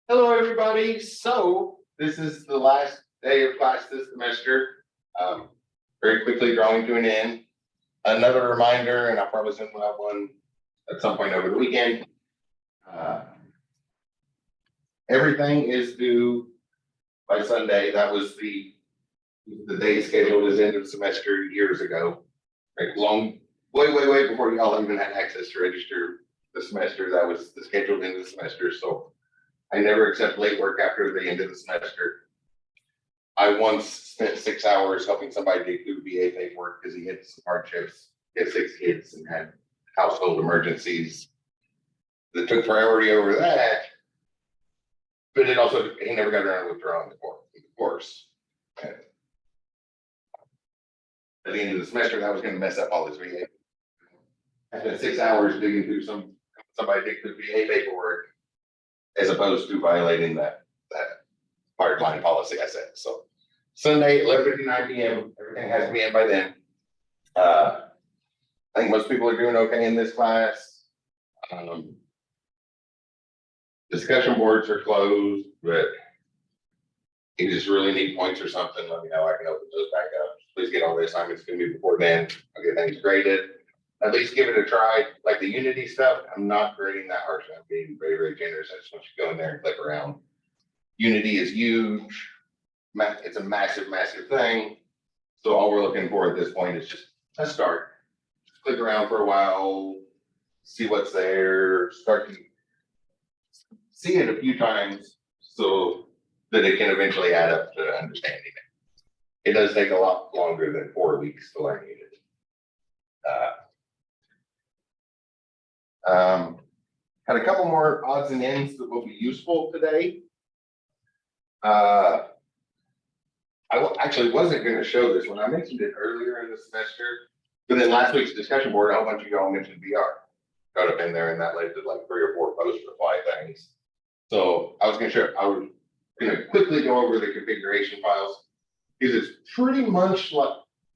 Hello, everybody. So this is the last day of class this semester. Very quickly drawing to an end. Another reminder, and I'll probably send out one at some point over the weekend. Everything is due by Sunday. That was the day scheduled as end of semester years ago. Like way before y'all even had access to register the semester. That was the scheduled end of the semester. So I never accept late work after the end of the semester. I once spent 6 hours helping somebody dig through VA paperwork because he had some hardships. He had 6 kids and had household emergencies that took priority over that. But it also, he never got around to withdrawing the course. And at the end of the semester, that was going to mess up all his VA. I spent 6 hours digging through somebody dig through VA paperwork, as opposed to violating that hard line policy I said. So Sunday, 11:59 p.m. Everything has to be in by then. I think most people are doing okay in this class. Discussion boards are closed, but if you just really need points or something, let me know. I can open those back up. Please get all the assignments to me before then. I'll get things graded. At least give it a try. Like the Unity stuff, I'm not grading that harshly. I'm being very generous. I just want you to go in there and click around. Unity is huge. It's a massive thing. So all we're looking for at this point is just a start. Just click around for a while, see what's there, start to see it a few times so that it can eventually add up to understanding it. It does take a lot longer than 4 weeks to learn Unity. Had a couple more odds and ends that will be useful today. I actually wasn't going to show this one. I mentioned it earlier in the semester, but then last week's discussion board, a whole bunch of y'all mentioned VR. Got up in there, and that led to like 3 or 4 post reply things. So I was going to quickly go over the configuration files because it's pretty much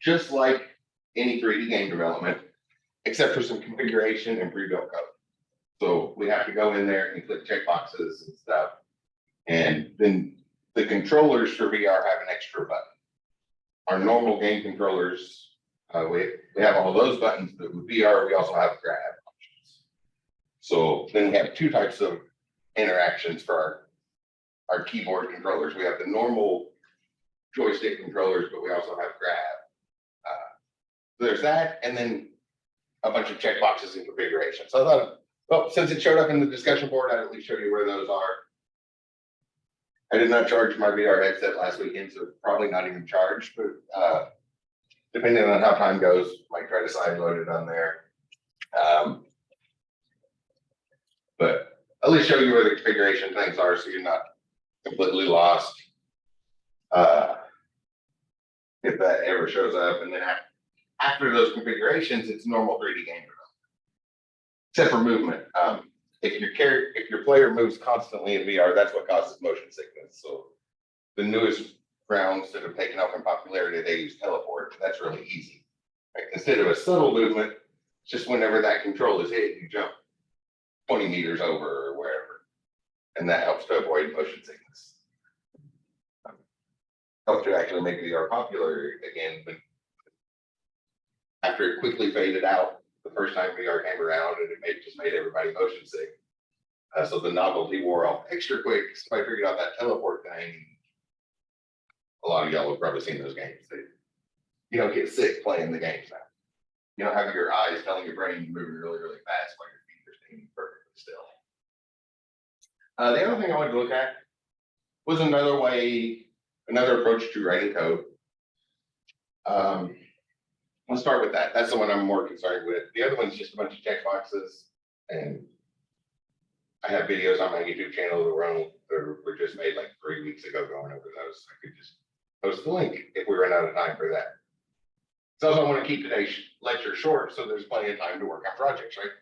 just like any 3D game development, except for some configuration and pre-built code. So we have to go in there and click checkboxes and stuff. And then the controllers for VR have an extra button. Our normal game controllers, we have all those buttons, but with VR, we also have grab options. So then we have 2 types of interactions for our keyboard controllers. We have the normal joystick controllers, but we also have grab. There's that, and then a bunch of checkboxes and configuration. So I thought, well, since it showed up in the discussion board, I'd at least show you where those are. I did not charge my VR headset last weekend, so probably not even charged, but depending on how time goes, might try to side load it on there. But at least show you where the configuration things are so you're not completely lost if that ever shows up. And then after those configurations, it's normal 3D game development, except for movement. If your player moves constantly in VR, that's what causes motion sickness. So the newest rounds that have taken off in popularity, they use teleport. That's really easy. Right? Instead of a subtle movement, just whenever that control is hit, you jump 20 meters over or wherever, and that helps to avoid motion sickness. Helped to actually make VR popular again, but after it quickly faded out the first time VR came around, and it just made everybody motion sick. So the novelty wore off extra quick. So I figured out that teleport thing. A lot of y'all have probably seen those games. You don't get sick playing the games now. You don't have your eyes telling your brain you're moving really fast while your feet are staying perfectly still. The other thing I wanted to look at was another approach to writing code. Let's start with that. That's the one I'm more concerned with. The other one's just a bunch of checkboxes, and I have videos on my YouTube channel that were just made like 3 weeks ago going over those. I could just post the link if we run out of time for that. So I also want to keep today's lecture short so there's plenty of time to work on projects, right?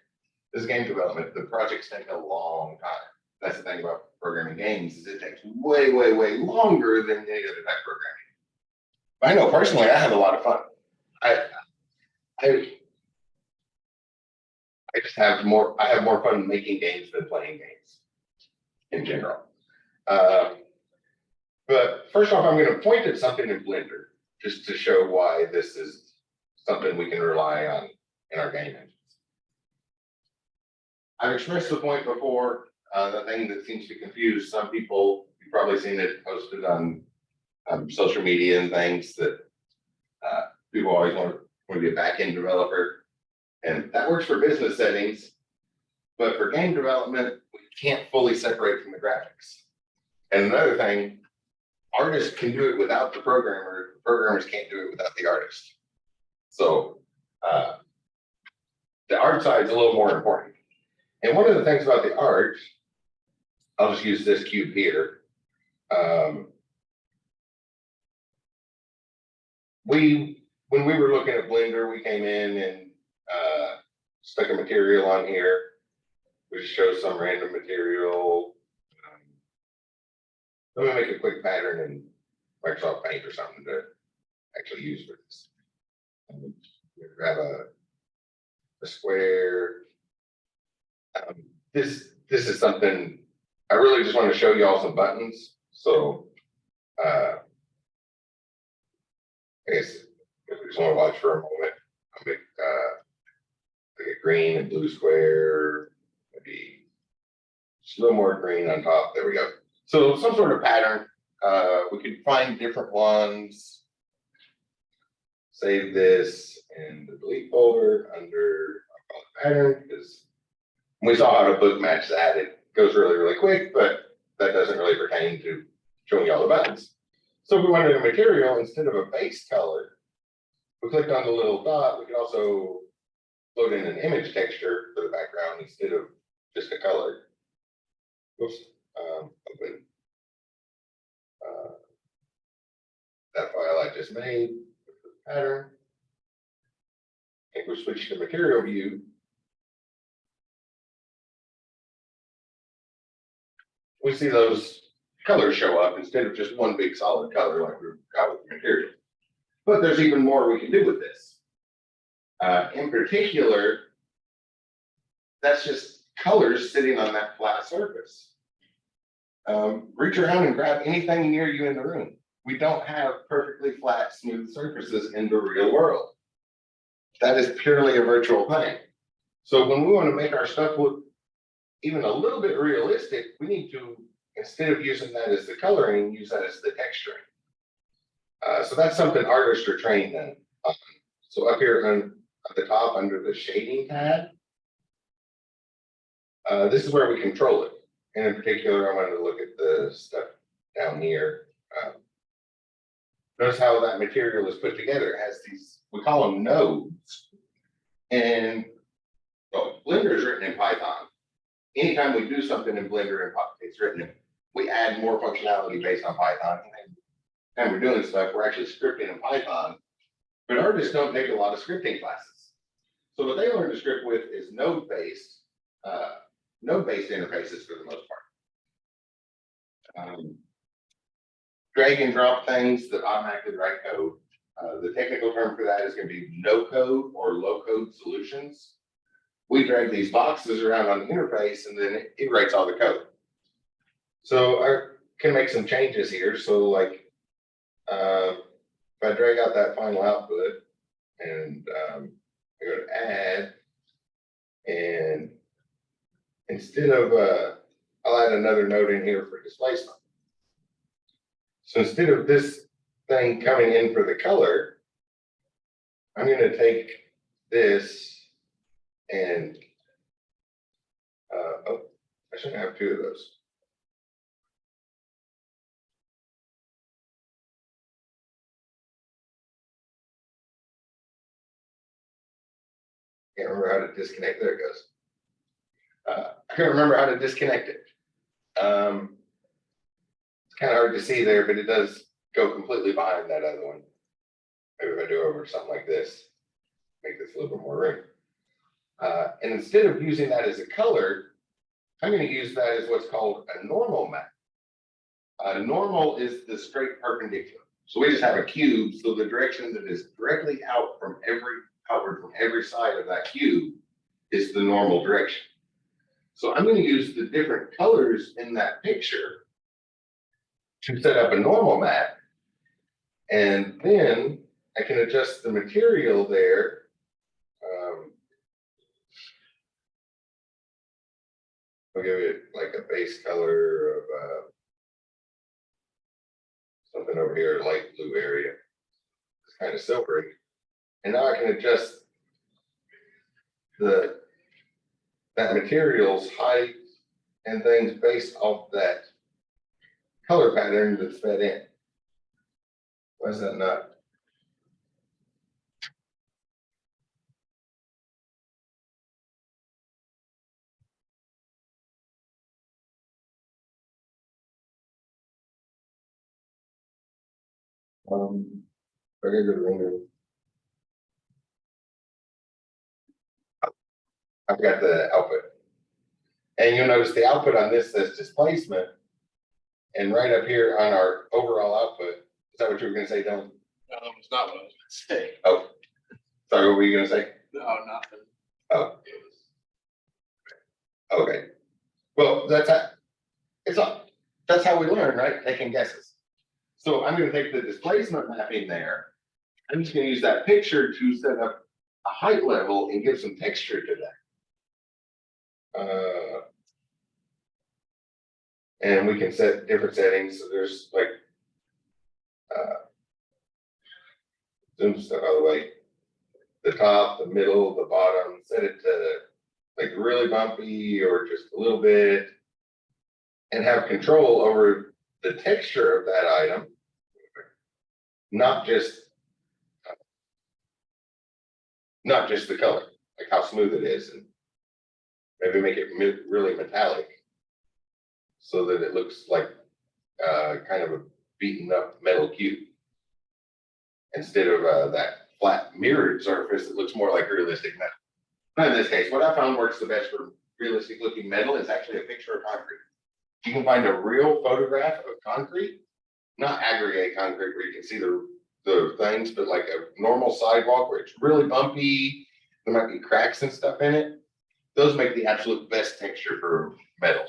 This game development, the projects take a long time. That's the thing about programming games is it takes way longer than any other type of programming. But I know personally I have a lot of fun. I have more fun making games than playing games in general. But first off, I'm going to point at something in Blender just to show why this is something we can rely on in our game engines. I've expressed the point before, the thing that seems to confuse some people. You've probably seen it posted on social media and things that people always want to be a back-end developer, and that works for business settings, but for game development, we can't fully separate from the graphics. And another thing, artists can do it without the programmer. Programmers can't do it without the artist. So the art side is a little more important. And one of the things about the art, I'll just use this cube here. When we were looking at Blender, we came in and stuck a material on here, which shows some random material. Let me make a quick pattern in Microsoft Paint or something to actually use for this. Grab a square. This is something I really just want to show you all some buttons. So I guess if we just want to watch for a moment, I'll make a green and blue square, maybe just a little more green on top. There we go. So some sort of pattern. We could find different ones. Save this in the delete folder under pattern, because we saw how to book match that. It goes really, really quick, but that doesn't really pertain to showing you all the buttons. So if we wanted a material instead of a base color, we clicked on the little dot. We could also load in an image texture for the background instead of just a color. Oops, open that file I just made, pattern. And we switch to material view. We see those colors show up instead of just one big solid color like we've got with the material. But there's even more we can do with this. In particular, that's just colors sitting on that flat surface. Reach around and grab anything near you in the room. We don't have perfectly flat, smooth surfaces in the real world. That is purely a virtual thing. So when we want to make our stuff look even a little bit realistic, we need to, instead of using that as the coloring, use that as the texturing. So that's something artists are trained in. So up here at the top under the shading tab, this is where we control it. And in particular, I wanted to look at the stuff down here. Notice how that material is put together. It has these, we call them nodes. And Blender is written in Python. Anytime we do something in Blender, it's written in, we add more functionality based on Python. And we're doing stuff, we're actually scripting in Python. But artists don't take a lot of scripting classes. So what they learn to script with is node-based interfaces for the most part. Drag and drop things that automatically write code. The technical term for that is going to be no-code or low-code solutions. We drag these boxes around on the interface and then it writes all the code. So I can make some changes here. So like if I drag out that final output and I go to add, and instead of, I'll add another node in here for displacement. So instead of this thing coming in for the color, I'm going to take this and, oh, I shouldn't have two of those. Can't remember how to disconnect. There it goes. I can't remember how to disconnect it. It's kind of hard to see there, but it does go completely behind that other one. Maybe if I do over something like this, make this a little bit more ring. And instead of using that as a color, I'm going to use that as what's called a normal map. Normal is the straight perpendicular. So we just have a cube, so the direction that is directly outward from every side of that cube is the normal direction. So I'm going to use the different colors in that picture to set up a normal map. And then I can adjust the material there. I'll give it like a base color of something over here, light blue area. It's kind of silvery. And now I can adjust that material's height and things based off that color pattern that's fed in. Why is that not? Very good render. I've got the output. And you'll notice the output on this says displacement. And right up here on our overall output, is that what you were going to say, Dylan? It's not what I was gonna say. Oh, sorry, what were you going to say? No, nothing. Oh, okay. Well, that's how we learn, right? Taking guesses. So I'm going to take the displacement mapping there. I'm just going to use that picture to set up a height level and give some texture to that. And we can set different settings. So there's like zoom stuff out of the way. The top, the middle, the bottom, set it to like really bumpy or just a little bit, and have control over the texture of that item, not just the color, like how smooth it is, and maybe make it really metallic so that it looks like kind of a beaten up metal cube instead of that flat mirrored surface that looks more like realistic metal. But in this case, what I found works the best for realistic looking metal is actually a picture of concrete. You can find a real photograph of concrete, not aggregate concrete where you can see the things, but like a normal sidewalk where it's really bumpy, there might be cracks and stuff in it. Those make the absolute best texture for metal.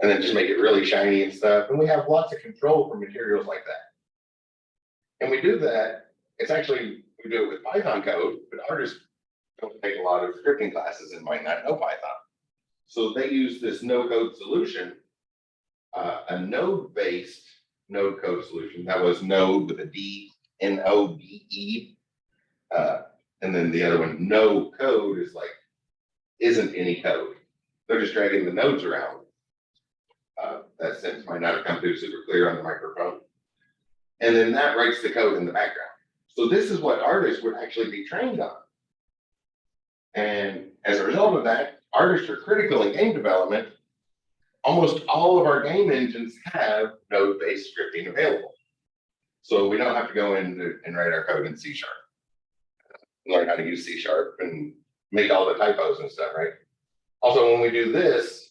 And then just make it really shiny and stuff. And we have lots of control for materials like that. And we do that, we do it with Python code, but artists don't take a lot of scripting classes and might not know Python. So they use this no-code solution, a node-based node code solution. That was node with a D, N-O-D-E. And then the other one, no code, is like, isn't any code. They're just dragging the nodes around. That sentence might not have come through super clear on the microphone. And then that writes the code in the background. So this is what artists would actually be trained on. And as a result of that, artists are critical in game development. Almost all of our game engines have node-based scripting available. So we don't have to go in and write our code in C#. Learn how to use C# and make all the typos and stuff, right? Also, when we do this,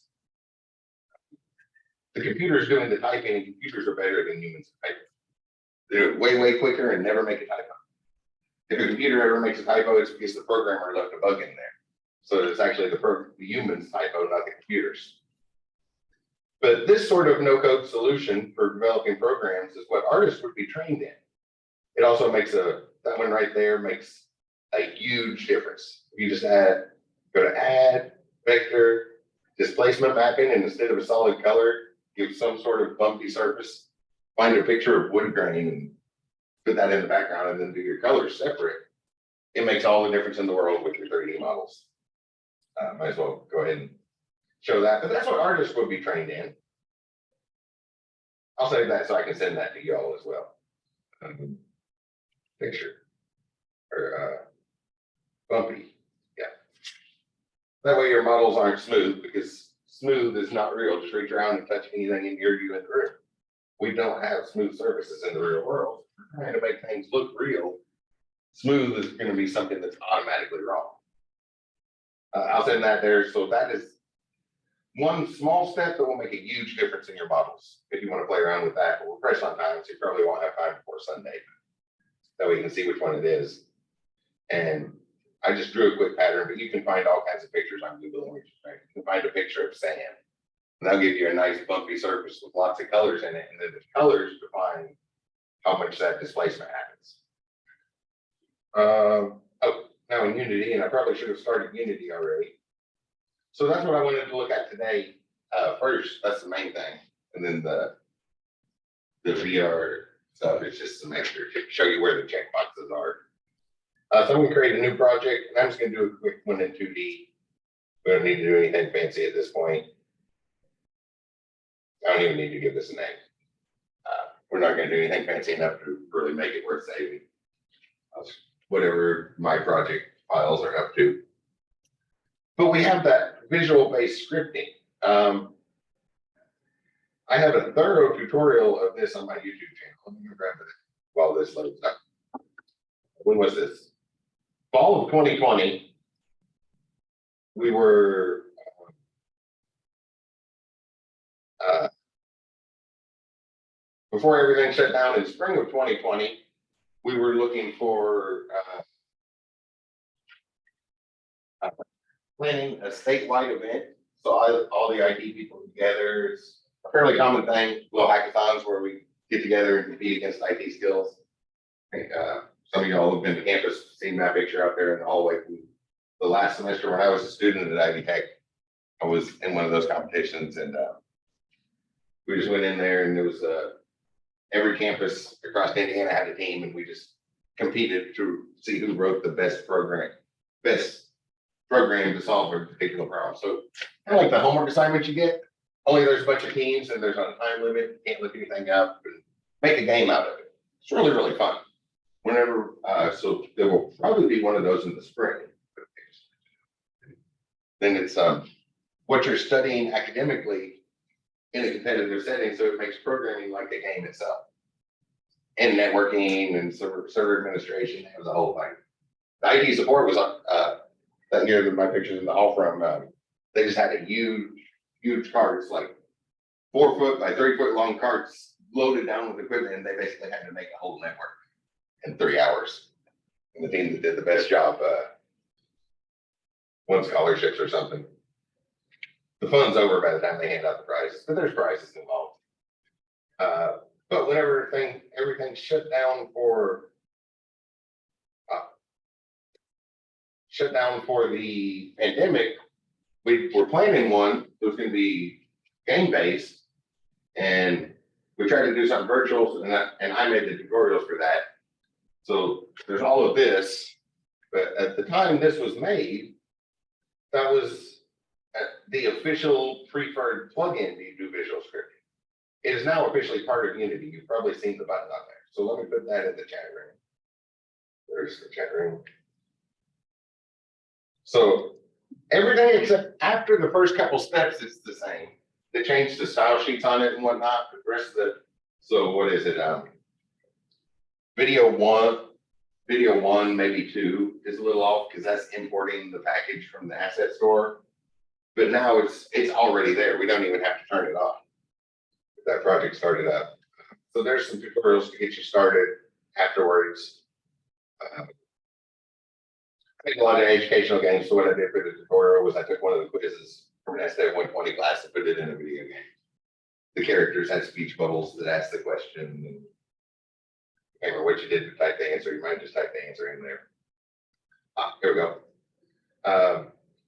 the computer is doing the typing, and computers are better than humans at typing. They do it way, way quicker and never make a typo. If a computer ever makes a typo, it's because the programmer left a bug in there. So it's actually the human's typo, not the computer's. But this sort of no-code solution for developing programs is what artists would be trained in. It also makes that one right there makes a huge difference. If you just go to add, vector, displacement mapping, and instead of a solid color, give some sort of bumpy surface, find a picture of wood grain and put that in the background and then do your colors separate. It makes all the difference in the world with your 3D models. Might as well go ahead and show that, but that's what artists would be trained in. I'll save that so I can send that to y'all as well. Picture or bumpy, yeah. That way your models aren't smooth, because smooth is not real. Just reach around and touch anything near you in the room. We don't have smooth surfaces in the real world. We're trying to make things look real. Smooth is going to be something that's automatically wrong. I'll send that there. So that is one small step that will make a huge difference in your models if you want to play around with that. But we're pressed on time, so you probably won't have time before Sunday. That way you can see which one it is. And I just drew a quick pattern, but you can find all kinds of pictures on Google Images, right? You can find a picture of sand. And that'll give you a nice bumpy surface with lots of colors in it, and then the colors define how much that displacement happens. Oh, now in Unity, and I probably should have started Unity already. So that's what I wanted to look at today. First, that's the main thing, and then the VR stuff is just some extra to show you where the checkboxes are. So I'm going to create a new project, and I'm just going to do a quick one in 2D. We don't need to do anything fancy at this point. I don't even need to give this a name. We're not going to do anything fancy enough to really make it worth saving. Whatever my project files are up to. But we have that visual-based scripting. I have a thorough tutorial of this on my YouTube channel. Let me grab it while this loads up. When was this? Fall of 2020. We were before everything shut down in spring of 2020, we were looking for planning a statewide event. So all the IT people together. It's a fairly common thing, little hackathons where we get together and compete against IT skills. I think some of y'all have been to campus, seen that picture out there in the hallway from the last semester when I was a student at Ivy Tech. I was in one of those competitions, and we just went in there, and there was every campus across Indiana had a team, and we just competed to see who wrote the best program to solve a particular problem. So kind of like the homework assignments you get, only there's a bunch of teams and there's not a time limit. You can't look anything up and make a game out of it. It's really, really fun. Whenever, so there will probably be one of those in the spring. Then it's what you're studying academically in a competitive setting, so it makes programming like a game itself. And networking and server administration, it was the whole thing. The IT support was that year that my pictures in the hall from, they just had a huge carts, like 4 foot by 3 foot long carts loaded down with equipment, and they basically had to make a whole network in 3 hours. And the team that did the best job won scholarships or something. The fun's over by the time they hand out the prizes, but there's prizes involved. But whenever everything shut down for the pandemic, we were planning one that was going to be game based, and we tried to do something virtual, and I made the tutorials for that. So there's all of this, but at the time this was made, that was the official preferred plugin to do visual scripting. It is now officially part of Unity. You've probably seen the button on there. So let me put that in the chat room. There's the chat room. So everything except after the first couple steps is the same. They changed the style sheets on it and whatnot. But the rest of the, so what is it? Video one, maybe 2 is a little off because that's importing the package from the asset store. But now it's already there. We don't even have to turn it on. That project started up. So there's some tutorials to get you started afterwards. I think a lot of educational games. So what I did for the tutorial was I took one of the quizzes from an SDEV 120 class and put it in a video game. The characters had speech bubbles that asked the question. And I can't remember what you did to type the answer. You might just type the answer in there. Here we go.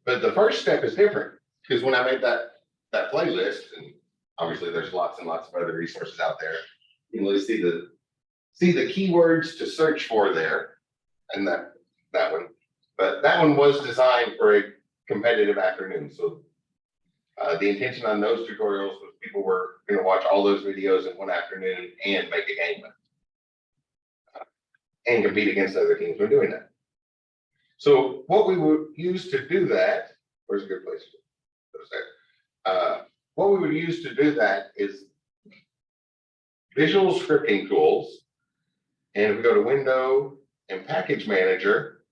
But the first step is different because when I made that playlist, and obviously there's lots and lots of other resources out there, you can really see the keywords to search for there, and that one. But that one was designed for a competitive afternoon. So the intention on those tutorials was people were going to watch all those videos in one afternoon and make a game and compete against other teams when doing that. So what we would use to do that, where's a good place to put there? What we would use to do that is visual scripting tools. And if we go to Window and Package Manager,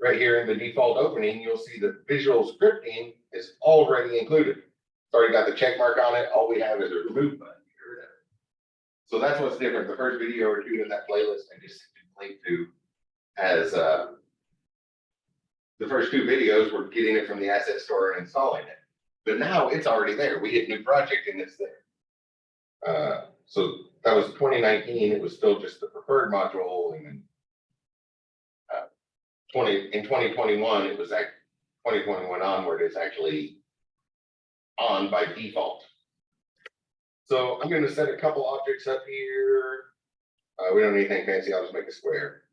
right here in the default opening, you'll see that visual scripting is already included. It's already got the check mark on it. All we have is a remove button. So that's what's different. The first video or 2 in that playlist I just linked to has the first 2 videos were getting it from the asset store and installing it. But now it's already there. We hit new project and it's there. So that was 2019. It was still just the preferred module, and then 2021, it was 2021 onward, it's actually on by default. So I'm going to set a couple objects up here. We don't need anything fancy. I'll just make a square.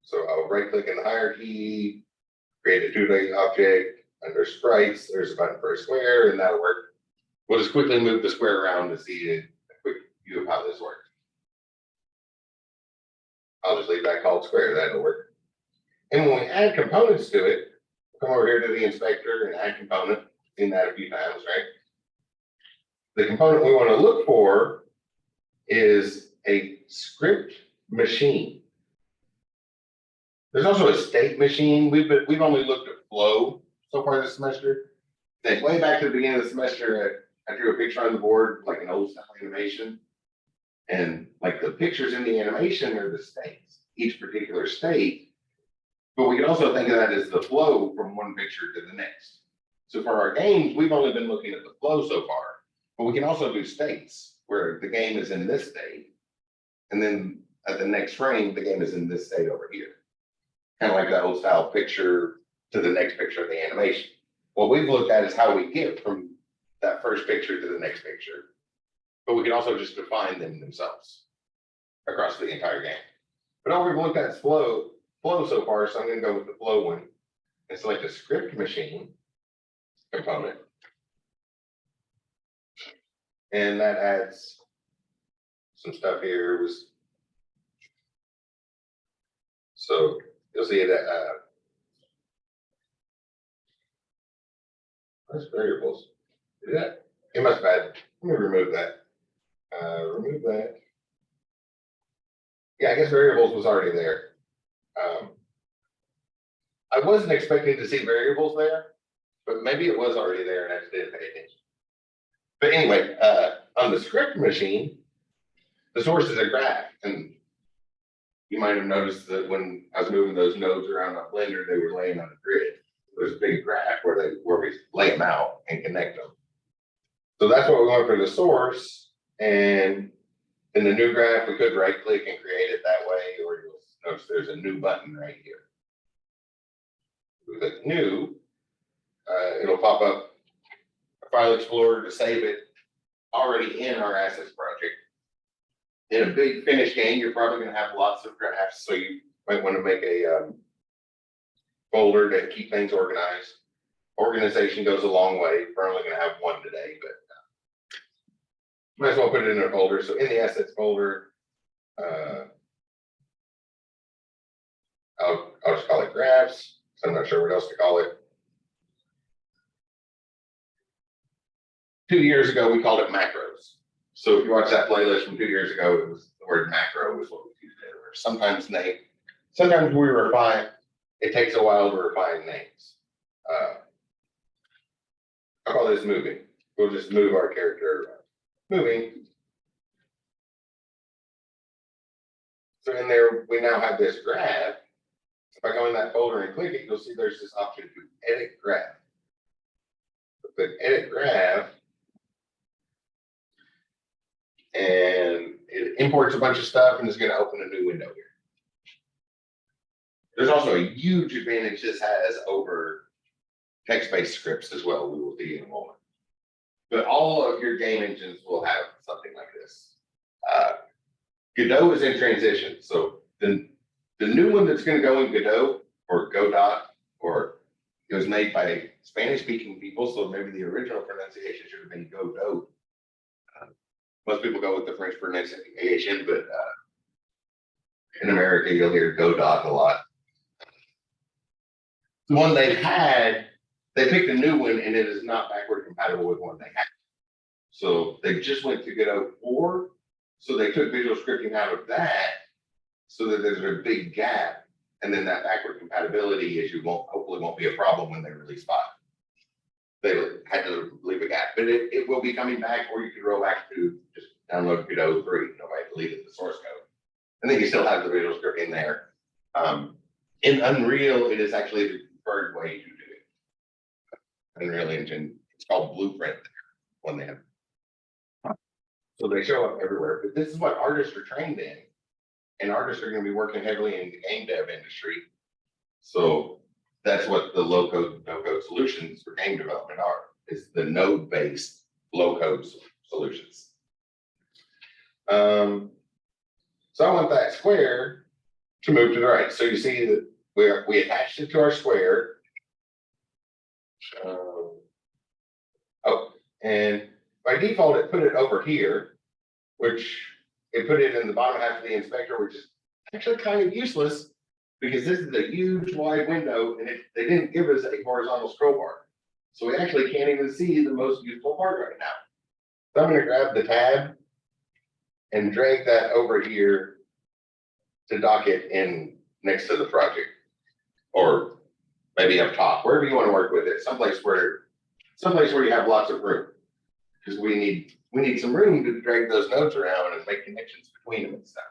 So I'll right click in the hierarchy, create a 2D object. Under sprites, there's a button for a square, and that'll work. We'll just quickly move the square around to see a quick view of how this works. I'll just leave that called square. That'll work. And when we add components to it, come over here to the inspector and add component. Seen that a few times, right? The component we want to look for is a script machine. There's also a state machine. We've only looked at flow so far this semester. Then way back to the beginning of the semester, I drew a picture on the board, like an old style animation. And like the pictures in the animation are the states, each particular state. But we can also think of that as the flow from one picture to the next. So for our games, we've only been looking at the flow so far, but we can also do states where the game is in this state. And then at the next frame, the game is in this state over here. Kind of like that old style picture to the next picture of the animation. What we've looked at is how we get from that first picture to the next picture. But we can also just define them themselves across the entire game. But all we've looked at is flow so far, so I'm going to go with the flow one and select a script machine component. And that adds some stuff here. So you'll see that that's variables. Yeah, it must have had, let me remove that. Remove that. Yeah, I guess variables was already there. I wasn't expecting to see variables there, but maybe it was already there and I just didn't pay attention. But anyway, on the script machine, the source is a graph, and you might have noticed that when I was moving those nodes around on Blender, they were laying on a grid. There's a big graph where we lay them out and connect them. So that's what we want for the source. And in the new graph, we could right click and create it that way, or you'll notice there's a new button right here. We click new, it'll pop up a file explorer to save it already in our assets project. In a big finished game, you're probably going to have lots of graphs, so you might want to make a folder to keep things organized. Organization goes a long way. We're only going to have one today, but might as well put it in a folder. So in the assets folder, I'll just call it graphs. So I'm not sure what else to call it. 2 years ago, we called it macros. So if you watch that playlist from 2 years ago, it was the word macro was what we used there. Sometimes we refine. It takes a while to refine names. I'll call this moving. We'll just move our character around. Moving. So in there, we now have this graph. If I go in that folder and click it, you'll see there's this option to edit graph. Click edit graph. And it imports a bunch of stuff and it's going to open a new window here. There's also a huge advantage this has over text-based scripts as well. We will see in a moment. But all of your game engines will have something like this. Godot is in transition. So the new one that's going to go in Godot or Godot, or it was made by Spanish-speaking people, so maybe the original pronunciation should have been Godot. Most people go with the French pronunciation, but in America, you'll hear Godot a lot. The one they've had, they picked a new one, and it is not backward compatible with one they had. So they just went to Godot 4. So they took visual scripting out of that, so that there's a big gap, and then that backward compatibility issue hopefully won't be a problem when they release 5. They had to leave a gap, but it will be coming back, or you could roll back to just download Godot 3. Nobody deleted the source code. And then you still have the visual scripting there. In Unreal, it is actually the preferred way to do Unreal Engine, it's called Blueprint when they have. So they show up everywhere, but this is what artists are trained in. And artists are gonna be working heavily in the game dev industry. So that's what the low code, no code solutions for game development are, is the node based low code solutions. So I want that square to move to the right. So you see that we attached it to our square. Oh, and by default, it put it over here, which it put it in the bottom half of the inspector, which is actually kind of useless because this is a huge wide window and they didn't give us a horizontal scroll bar. So we actually can't even see the most useful part right now. So I'm going to grab the tab and drag that over here to dock it in next to the project, or maybe up top, wherever you want to work with it, someplace where you have lots of room, because we need some room to drag those nodes around and make connections between them and stuff.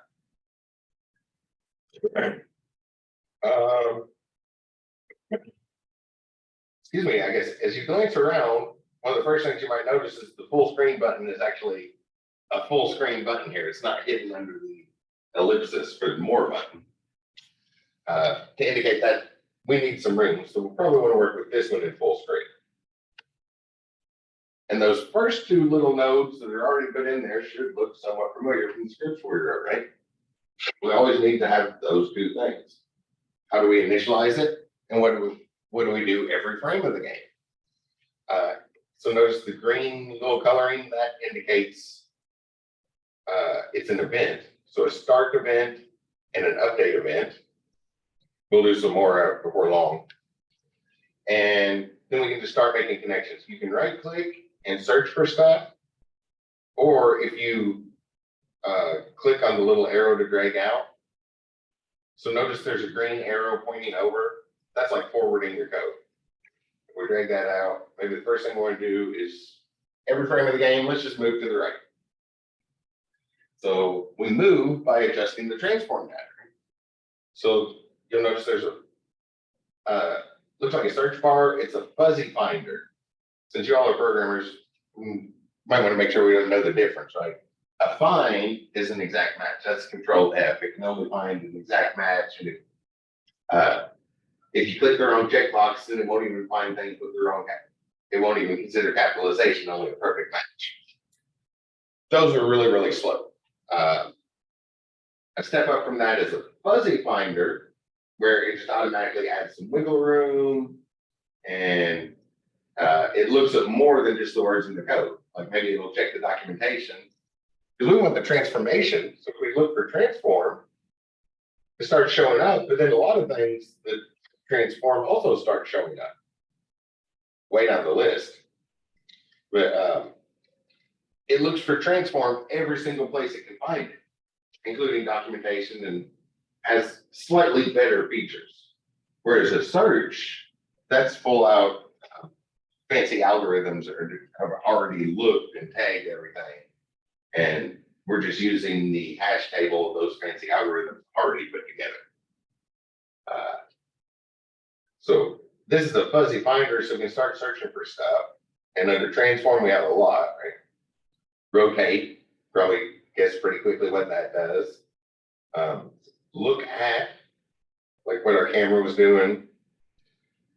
Excuse me, I guess as you glance around, one of the first things you might notice is the full screen button is actually a full screen button here. It's not hidden under the ellipsis for the more button. To indicate that we need some room, so we'll probably want to work with this one in full screen. And those first two little nodes that are already put in there should look somewhat familiar from the scripts we wrote, right? We always need to have those two things. How do we initialize it? And what do we do every frame of the game? So notice the green little coloring, that indicates it's an event. So a start event and an update event. We'll do some more before long. And then we can just start making connections. You can right click and search for stuff. Or if you click on the little arrow to drag out. So notice there's a green arrow pointing over. That's like forwarding your code. If we drag that out, maybe the first thing we want to do is every frame of the game, let's just move to the right. So we move by adjusting the transform pattern. So you'll notice there's a, looks like a search bar. It's a fuzzy finder. Since you all are programmers, we might want to make sure we don't know the difference, right? A find is an exact match. That's Control F. It can only find an exact match. And if you click the wrong checkbox, then it won't even find things with the wrong, it won't even consider capitalization, only a perfect match. Those are really, really slow. A step up from that is a fuzzy finder, where it just automatically adds some wiggle room, and it looks at more than just the words in the code. Like maybe it'll check the documentation, because we want the transformation. So if we look for transform, it starts showing up, but then a lot of things that transform also start showing up way down the list. But it looks for transform every single place it can find it, including documentation, and has slightly better features. Whereas a search, that's full out fancy algorithms that have already looked and tagged everything. And we're just using the hash table of those fancy algorithms already put together. So this is a fuzzy finder, so we can start searching for stuff. And under transform, we have a lot, right? Rotate, probably guess pretty quickly what that does. Look at, like what our camera was doing.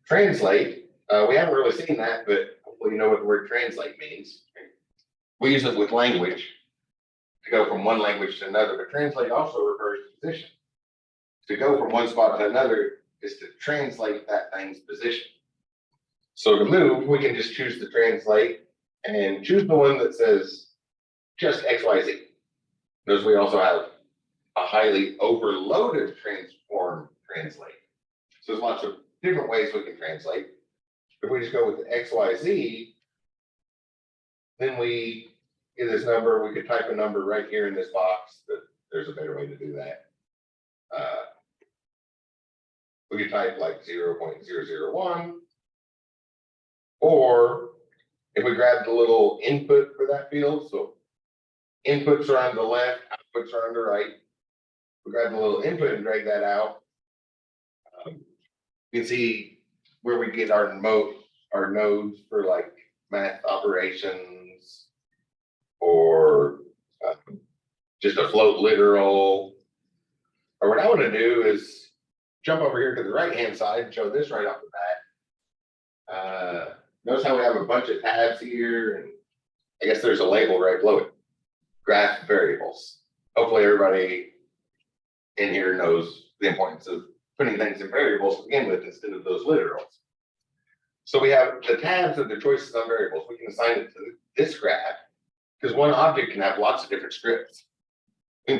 Translate, we haven't really seen that, but hopefully you know what the word translate means. We use it with language to go from one language to another, but translate also refers to position. To go from one spot to another is to translate that thing's position. So to move, we can just choose to translate and choose the one that says just XYZ. Notice we also have a highly overloaded transform translate. So there's lots of different ways we can translate. If we just go with the XYZ, then we get this number. We could type a number right here in this box, but there's a better way to do that. We could type like 0.001, or if we grab the little input for that field, so inputs are on the left, outputs are on the right. We grab the little input and drag that out. You can see where we get our are nodes for like math operations or just a float literal. Or what I want to do is jump over here to the right-hand side and show this right off the bat. Notice how we have a bunch of tabs here, and I guess there's a label right below it. Graph variables. Hopefully everybody in here knows the importance of putting things in variables to begin with instead of those literals. So we have the tabs of the choices on variables. We can assign it to this graph because one object can have lots of different scripts. We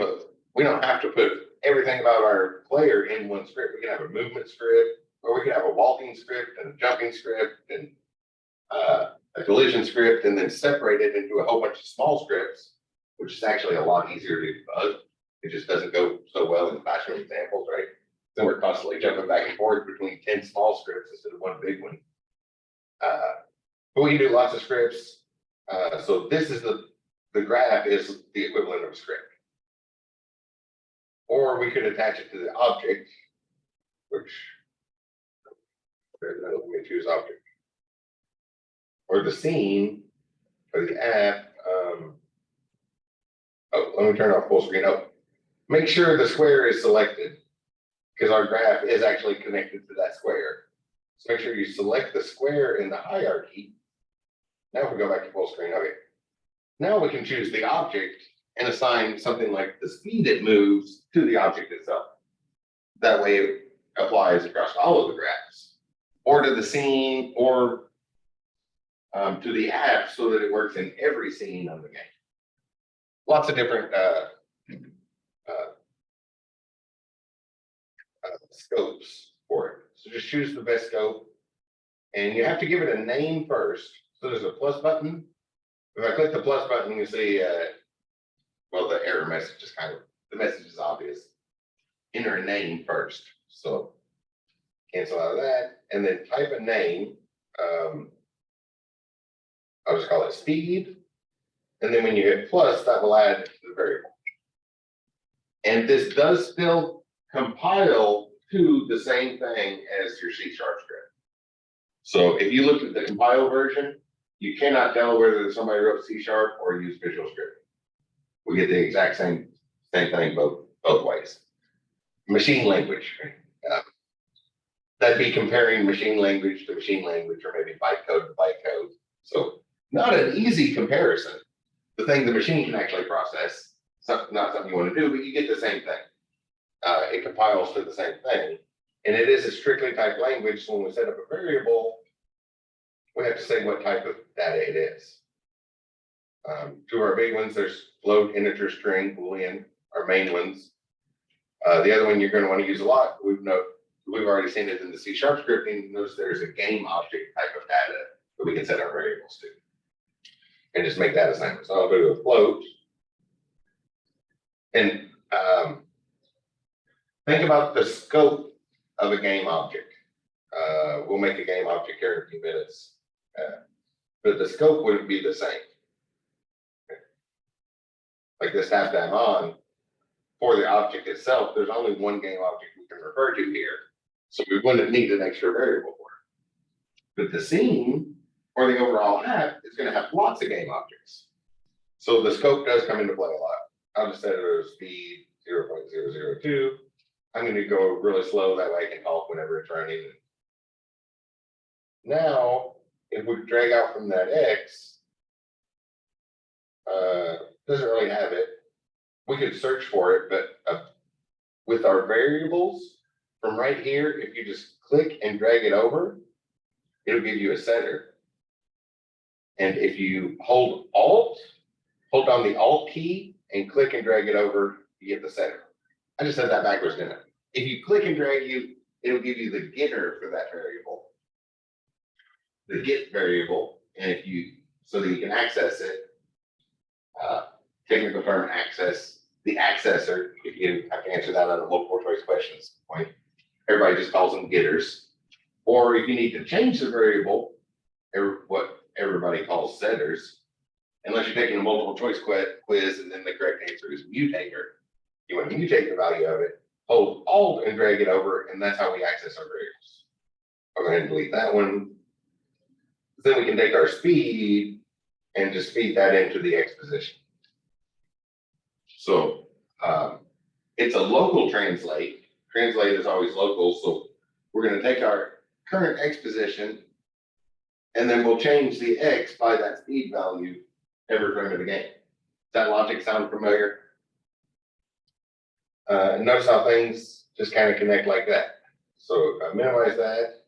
don't have to put everything about our player in one script. We can have a movement script, or we can have a walking script and a jumping script and a collision script, and then separate it into a whole bunch of small scripts, which is actually a lot easier to debug. It just doesn't go so well in classroom examples, right? Then we're constantly jumping back and forth between 10 small scripts instead of one big one. But we can do lots of scripts. So this is the graph is the equivalent of a script. Or we could attach it to the object, which, let me choose object. Or the scene, or the app. Oh, let me turn off full screen. Oh, make sure the square is selected because our graph is actually connected to that square. So make sure you select the square in the hierarchy. Now if we go back to full screen, okay. Now we can choose the object and assign something like the speed it moves to the object itself. That way it applies across all of the graphs, or to the scene, or to the app so that it works in every scene of the game. Lots of different scopes for it. So just choose the best scope, and you have to give it a name first. So there's a plus button. If I click the plus button, you see, well, the error message is the message is obvious. Enter a name first. So cancel out of that, and then type a name. I'll just call it speed. And then when you hit plus, that will add the variable. And this does still compile to the same thing as your C# script. So if you look at the compile version, you cannot tell whether somebody wrote C# or used Visual Script. We get the exact same thing both ways. Machine language. That'd be comparing machine language to machine language, or maybe bytecode to bytecode. So not an easy comparison. The thing the machine can actually process, not something you want to do, but you get the same thing. It compiles to the same thing. And it is a strictly typed language, so when we set up a variable, we have to say what type of data it is. Two of our big ones, there's float, integer, string, boolean, our main ones. The other one you're going to want to use a lot, we've already seen it in the C# scripting. Notice there's a game object type of data that we can set our variables to. And just make that assignment. So I'll go to a float. And think about the scope of a game object. We'll make a game object here in a few minutes. But the scope wouldn't be the same. Like this tab I'm on, for the object itself, there's only one game object we can refer to here. So we wouldn't need an extra variable for it. But the scene or the overall app is going to have lots of game objects. So the scope does come into play a lot. I'll just set it as speed 0.002. I'm going to go really slow, that way I can talk whenever it's running. Now, if we drag out from that X, doesn't really have it. We could search for it, but with our variables, from right here, if you just click and drag it over, it'll give you a setter. And if you hold down the Alt key and click and drag it over, you get the setter. I just said that backwards, didn't I? If you click and drag, it'll give you the getter for that variable, the get variable, and so that you can access it. Technical term access, the accessor, if you have to answer that on a multiple choice questions point. Everybody just calls them getters. Or if you need to change the variable, what everybody calls setters, unless you're taking a multiple choice quiz and then the correct answer is mutator. You want to mutate the value of it, hold Alt and drag it over, and that's how we access our variables. I'll go ahead and delete that one. Then we can take our speed and just feed that into the X position. So it's a local translate. Translate is always local. So we're going to take our current X position and then we'll change the X by that speed value every frame of the game. Does that logic sound familiar? Notice how things just kind of connect like that. So if I minimize that,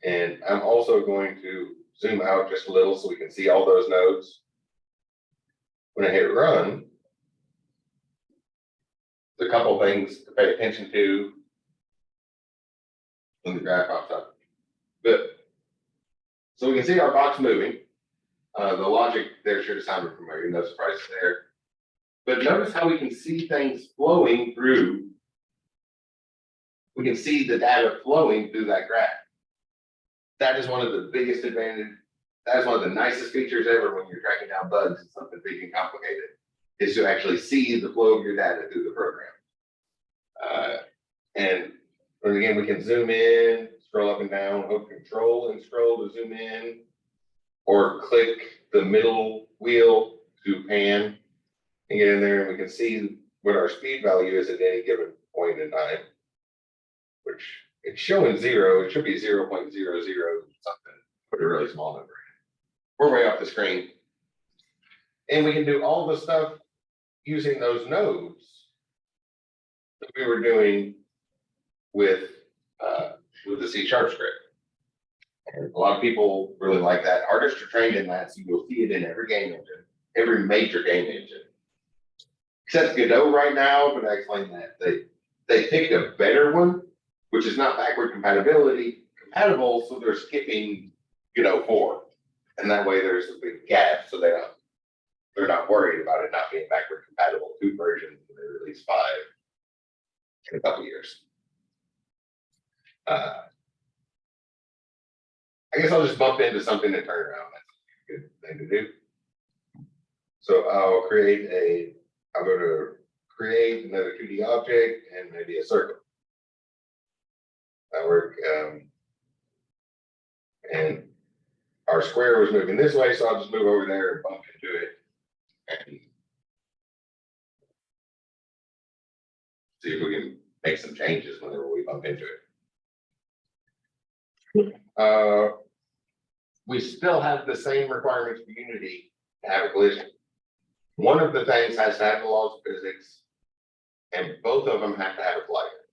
and I'm also going to zoom out just a little so we can see all those nodes. When I hit run, there's a couple things to pay attention to when the graph pops up. Good. So we can see our box moving. The logic there should have sounded familiar, no surprises there. But notice how we can see things flowing through. We can see the data flowing through that graph. That is one of the biggest advantages. That is one of the nicest features ever when you're tracking down bugs and something big and complicated, is to actually see the flow of your data through the program. And again, we can zoom in, scroll up and down, hold control and scroll to zoom in, or click the middle wheel to pan and get in there, and we can see what our speed value is at any given point in time, which it's showing 0. It should be 0.00 something, put a really small number in. We're way off the screen. And we can do all the stuff using those nodes that we were doing with the C# script. And a lot of people really like that. Artists are trained in that, so you'll see it in every game engine, every major game engine. Except Godot right now, but I explained that. They picked a better one, which is not backward compatible, so they're skipping Godot 4. And that way there's a big gap, so they're not worried about it not being backward compatible. 2 versions, and they release 5 in a couple years. I guess I'll just bump into something to turn around. That's a good thing to do. So I'll go to create another 2D object and maybe a circle. That work. And our square was moving this way, so I'll just move over there and bump into it and see if we can make some changes whenever we bump into it. We still have the same requirements for Unity to have a collision. One of the things has to have the laws of physics, and both of them have to have a collider.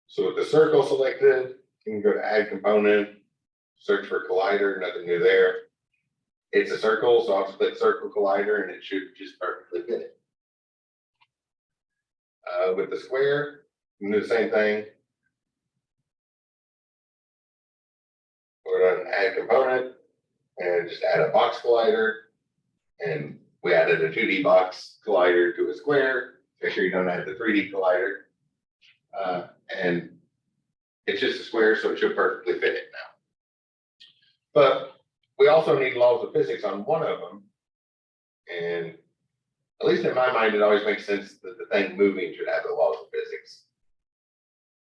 So with the circle selected, you can go to add component, search for collider, nothing new there. It's a circle, so I'll just click circle collider and it should just perfectly fit it. With the square, you can do the same thing. We're going to add component and just add a box collider. And we added a 2D box collider to a square. Make sure you don't add the 3D collider. And it's just a square, so it should perfectly fit it now. But we also need laws of physics on one of them. And at least in my mind, it always makes sense that the thing moving should have the laws of physics.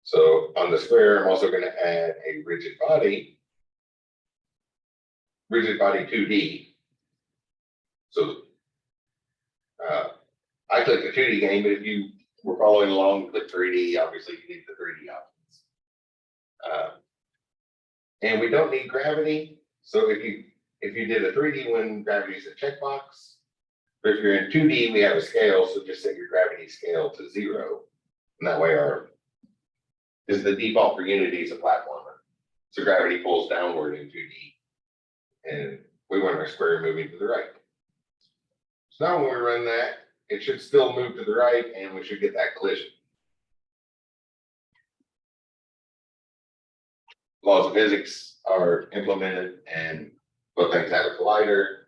So on the square, I'm also going to add a rigid body 2D. So I clicked the 2D game, but if you were following along, click 3D, obviously you need the 3D options. And we don't need gravity. So if you did a 3D one, gravity is a checkbox. But if you're in 2D, we have a scale, so just set your gravity scale to 0. And that way is the default for Unity is a platformer. So gravity pulls downward in 2D. And we want our square moving to the right. So now when we run that, it should still move to the right and we should get that collision. Laws of physics are implemented and both things have a collider.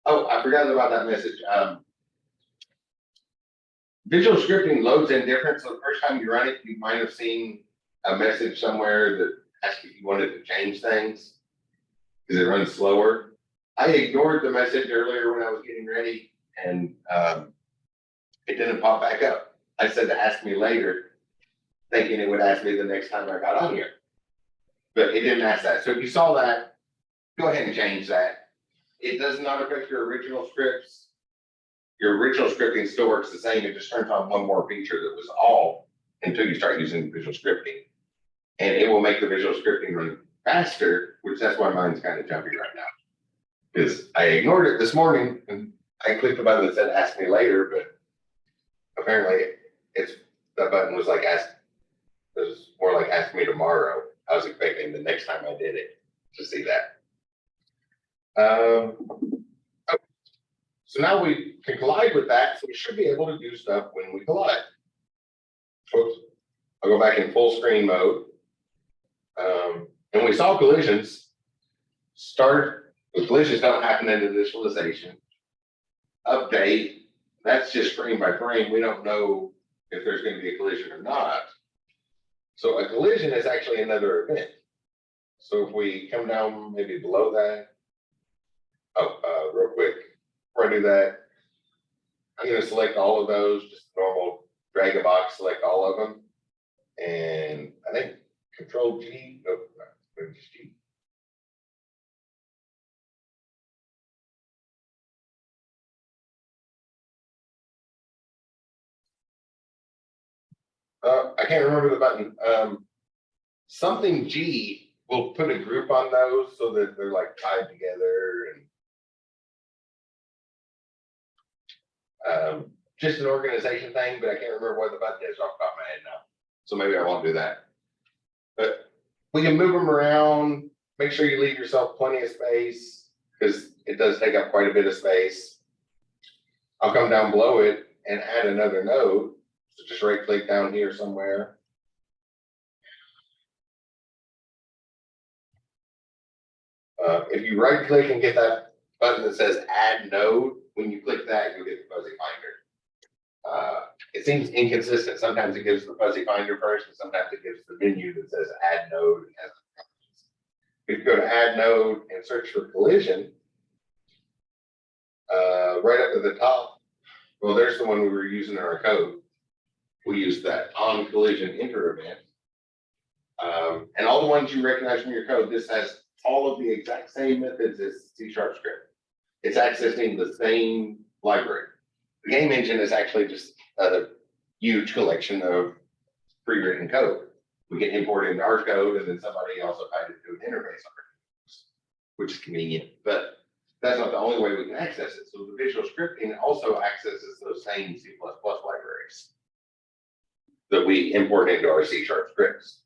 Oh, I forgot about that message. Visual scripting loads in different. So the first time you run it, you might have seen a message somewhere that asked if you wanted to change things because it runs slower. I ignored the message earlier when I was getting ready and it didn't pop back up. I said to ask me later, thinking it would ask me the next time I got on here. but it didn't ask that. So if you saw that, go ahead and change that. It does not affect your original scripts. Your original scripting still works the same. It just turns on one more feature that was all until you start using visual scripting. And it will make the visual scripting run faster, which that's why mine's kind of jumpy right now. Because I ignored it this morning and I clicked the button that said ask me later, but apparently that button was like it was more like ask me tomorrow. I was expecting the next time I did it to see that. So now we can collide with that, so we should be able to do stuff when we collide. Oops. I'll go back in full screen mode. And we saw collisions the collisions don't happen in initialization. Update, that's just frame by frame. We don't know if there's going to be a collision or not. So a collision is actually another event. So if we come down maybe below that, real quick, before I do that, I'm going to select all of those, just normal drag a box, select all of them. And I think Control G, nope, maybe just G. I can't remember the button. Something G will put a group on those so that they're like tied together and just an organization thing, but I can't remember what the button is off the top of my head now. So maybe I won't do that. But we can move them around, make sure you leave yourself plenty of space because it does take up quite a bit of space. I'll come down below it and add another node. So just right click down here somewhere. If you right click and get that button that says add node, when you click that, you'll get the fuzzy finder. It seems inconsistent. Sometimes it gives the fuzzy finder first, and sometimes it gives the menu that says add node. If you go to add node and search for collision, right up at the top, well, there's the one we were using in our code. We use that on collision enter event. And all the ones you recognize from your code, this has all of the exact same methods as C# script. It's accessing the same library. The game engine is actually just a huge collection of pre-written code. We can import it into our code, and then somebody also tied it to an interface, which is convenient, but that's not the only way we can access it. So the visual scripting also accesses those same C++ libraries that we import into our C# scripts.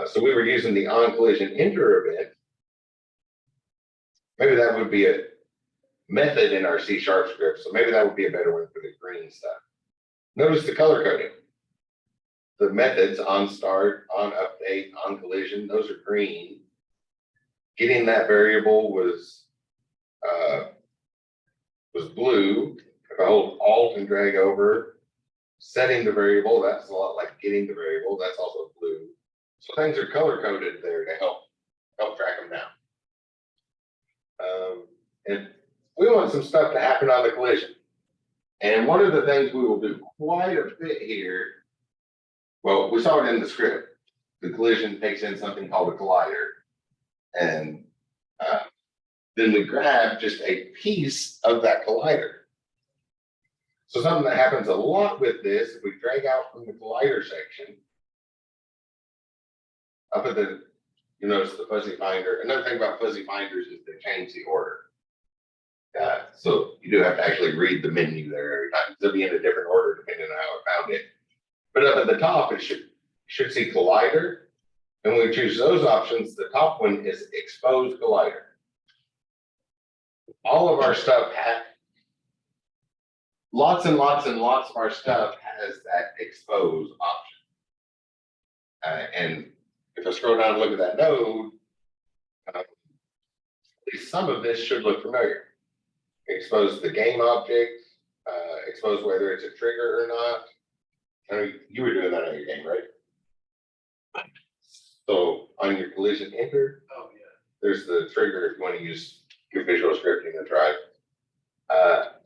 So we were using the on collision enter event. Maybe that would be a method in our C# script. So maybe that would be a better one for the green stuff. Notice the color coding. The methods on start, on update, on collision, those are green. Getting that variable was blue. If I hold Alt and drag over, setting the variable, that's a lot like getting the variable, that's also blue. So things are color coded there to help track them down. And we want some stuff to happen on the collision. And one of the things we will do quite a bit here, well, we saw it in the script. The collision takes in something called a collider. And then we grab just a piece of that collider. So something that happens a lot with this, if we drag out from the collider section, up at the, you notice the fuzzy finder. Another thing about fuzzy finders is they change the order. So you do have to actually read the menu there every time. It'll be in a different order depending on how it found it. But up at the top, it should see collider. And when we choose those options, the top one is expose collider. All of our stuff lots and lots and lots of our stuff has that expose option. And if I scroll down and look at that node, at least some of this should look familiar. Expose the game object, expose whether it's a trigger or not. I know you were doing that on your game, right? So on your collision enter, there's the trigger if you want to use your visual scripting and try.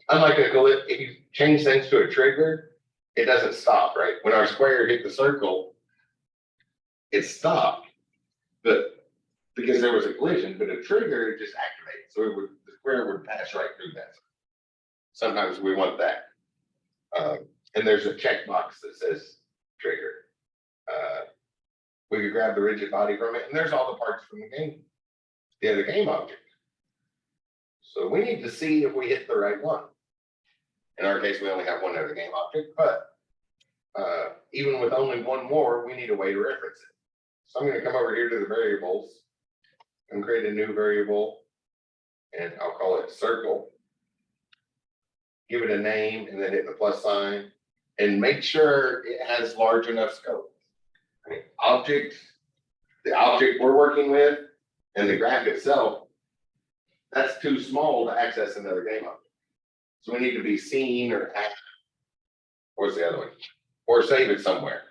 Unlike a collision, if you change things to a trigger, it doesn't stop, right? When our square hit the circle, it stopped. But because there was a collision, but a trigger it just activates, so the square would pass right through that. Sometimes we want that. And there's a checkbox that says trigger. We could grab the rigid body from it, and there's all the parts from the game, the other game object. So we need to see if we hit the right one. In our case, we only have one other game object, but even with only one more, we need a way to reference it. So I'm going to come over here to the variables and create a new variable, and I'll call it circle. Give it a name and then hit the plus sign and make sure it has large enough scope. I mean, the object we're working with and the graph itself, that's too small to access another game object. So we need to be seen or add, or what's the other one? Or save it somewhere.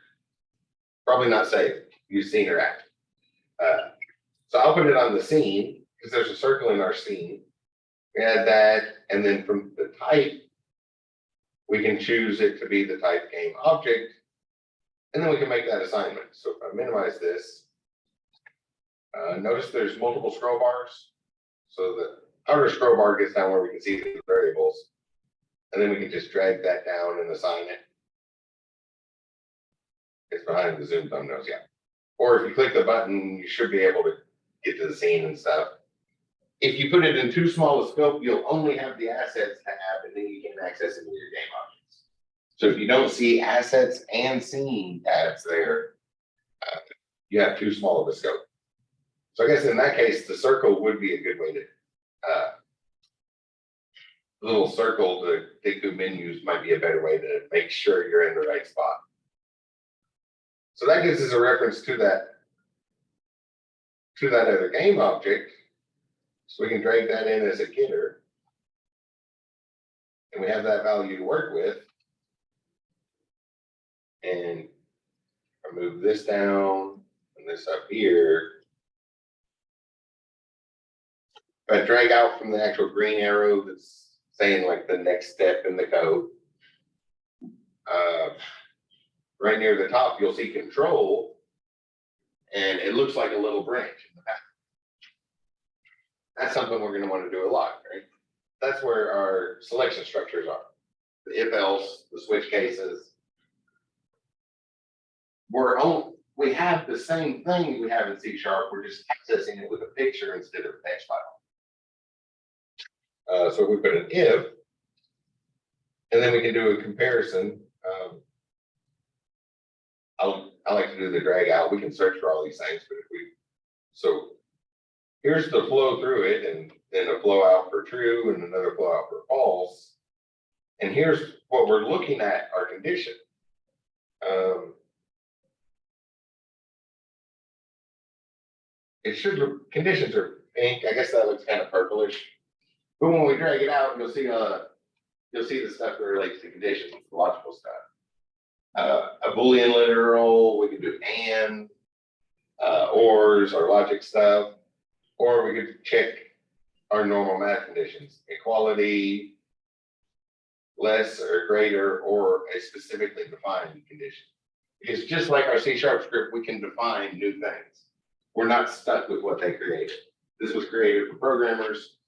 Probably not save, use seen or add. So I'll put it on the scene because there's a circle in our scene. We add that, and then from the type, we can choose it to be the type game object, and then we can make that assignment. So if I minimize this, notice there's multiple scroll bars. So the outer scroll bar gets down where we can see the variables, and then we can just drag that down and assign it. It's behind the zoom thumbnails, yeah. Or if you click the button, you should be able to get to the scene and stuff. If you put it in too small a scope, you'll only have the assets tab, and then you can't access any of your game objects. So if you don't see assets and scene tabs there, you have too small of a scope. So I guess in that case, the circle would be a good way to, little circle to dig through menus might be a better way to make sure you're in the right spot. So that gives us a reference to that other game object. So we can drag that in as a getter. And we have that value to work with. And I move this down and this up here. If I drag out from the actual green arrow that's saying like the next step in the code, right near the top, you'll see control, and it looks like a little branch in the back. That's something we're going to want to do a lot, right? That's where our selection structures are. The if else, the switch cases. We have the same thing we have in C#. We're just accessing it with a picture instead of a text file. So we put an if, and then we can do a comparison. I like to do the drag out. We can search for all these things, but so here's the flow through it, and then a flow out for true and another flow out for false. And here's what we're looking at, our condition. Conditions are pink. I guess that looks kind of purplish. But when we drag it out, you'll see the stuff that relates to conditions, the logical stuff. A Boolean literal, we can do and, ors, our logic stuff, or we could check our normal math conditions, equality, less or greater, or a specifically defined condition. Because just like our C# script, we can define new things. We're not stuck with what they created. This was created for programmers.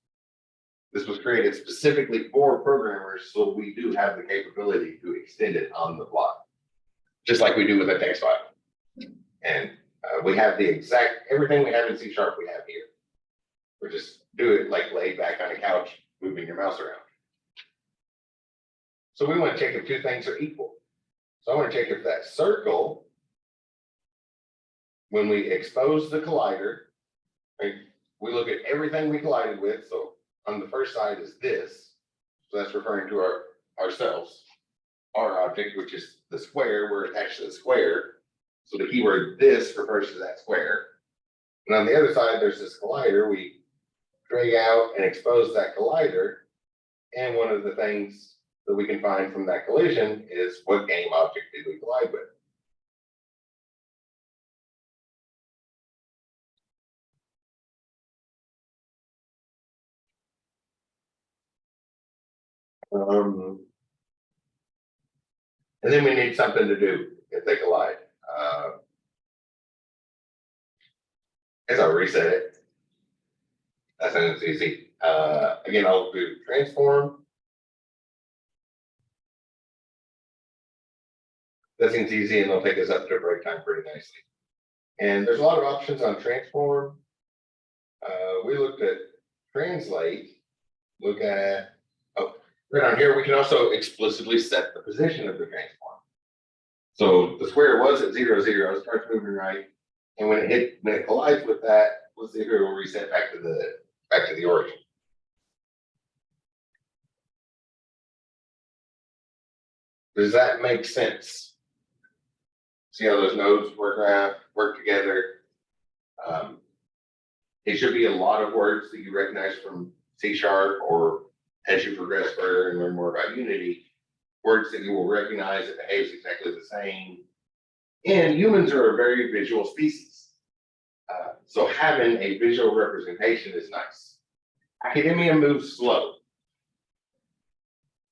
This was created specifically for programmers, so we do have the capability to extend it on the fly, just like we do with a text file. And we have the exact, everything we have in C# we have here. We just do it like laid back on a couch, moving your mouse around. So we want to check if two things are equal. So I want to check if that circle, when we expose the collider, right, we look at everything we collided with. So on the first side is this. So that's referring to ourselves, our object, which is the square. We're attached to the square. So the keyword this refers to that square. And on the other side, there's this collider. We drag out and expose that collider. And one of the things that we can find from that collision is what game object did we collide with. And then we need something to do if they collide. As I reset it. That's it's easy. Again, I'll do transform. That seems easy and they'll take us up to break time pretty nicely. And there's a lot of options on transform. We looked at translate, look at, oh, right on here, we can also explicitly set the position of the transform. So the square was at 0, 0, starts moving right. And when it collides with that, let's see if it will reset back to the origin. Does that make sense? See how those nodes work together? It should be a lot of words that you recognize from C# or as you progress further and learn more about Unity, words that you will recognize it behaves exactly the same. And humans are a very visual species. So having a visual representation is nice. Academia moves slow.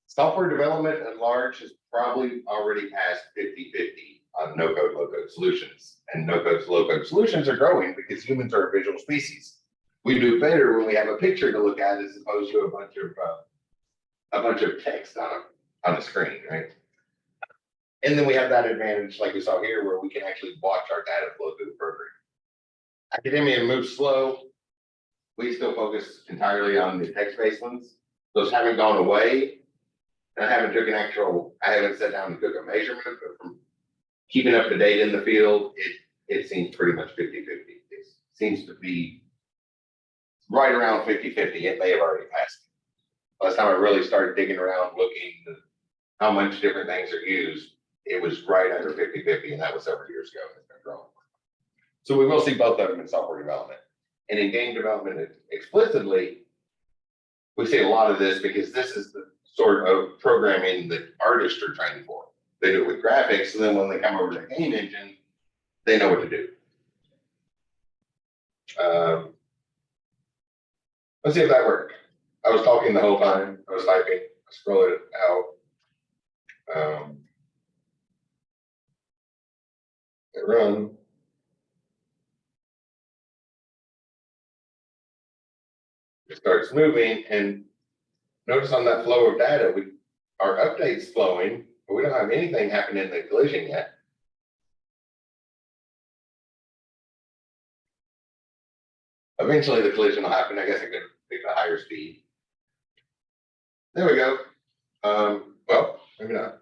Software development at large has probably already passed 50-50 on no-code, low-code solutions. And no-code to low-code solutions are growing because humans are a visual species. We do better when we have a picture to look at as opposed to a bunch of text on the screen, right? And then we have that advantage, like we saw here, where we can actually watch our data flow through the program. Academia moves slow. We still focus entirely on the text-based ones. Those haven't gone away. I haven't sat down and took a measurement, but from keeping up to date in the field, it seems pretty much 50-50. It seems to be right around 50-50. It may have already passed. Last time I really started digging around, looking at how much different things are used, it was right under 50-50, and that was several years ago, and it's been growing. So we will see both of them in software development. And in game development explicitly, we see a lot of this because this is the sort of programming that artists are trained for. They do it with graphics, and then when they come over to the game engine, they know what to do. Let's see if that worked. I was talking the whole time. I was typing. I scrolled it out. It run. It starts moving, and notice on that flow of data, our update's flowing, but we don't have anything happening in the collision yet. Eventually the collision will happen. I guess I could pick a higher speed. There we go. Well, maybe not.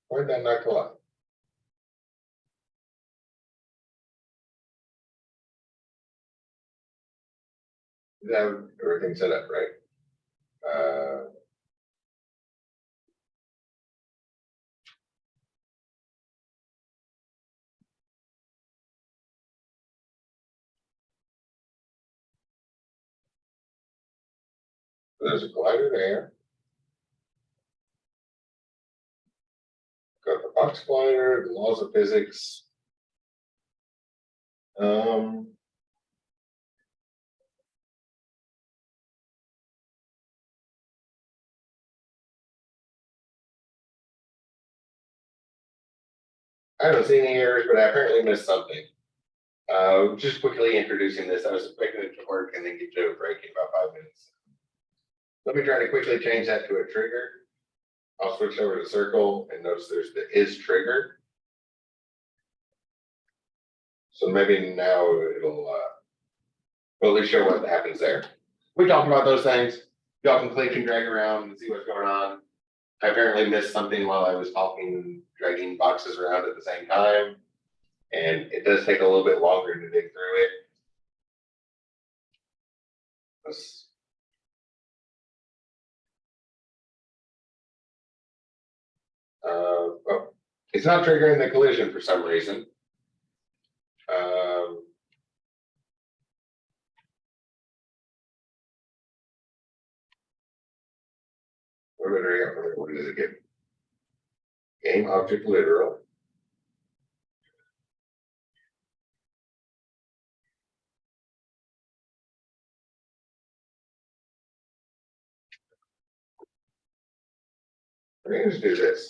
Why did that not go up? Did I have everything set up right? There's a collider there. Got the box collider, the laws of physics. I haven't seen any errors, but I apparently missed something. Just quickly introducing this, I was expecting it to work and then get to a break in about 5 minutes. Let me try to quickly change that to a trigger. I'll switch over to circle and notice there's the is trigger. So maybe now it'll at least show what happens there. We talked about those things. Y'all can click and drag around and see what's going on. I apparently missed something while I was talking, dragging boxes around at the same time. And it does take a little bit longer to dig through it. Well, It's not triggering the collision for some reason. What did it get? Game object literal. Let's do this.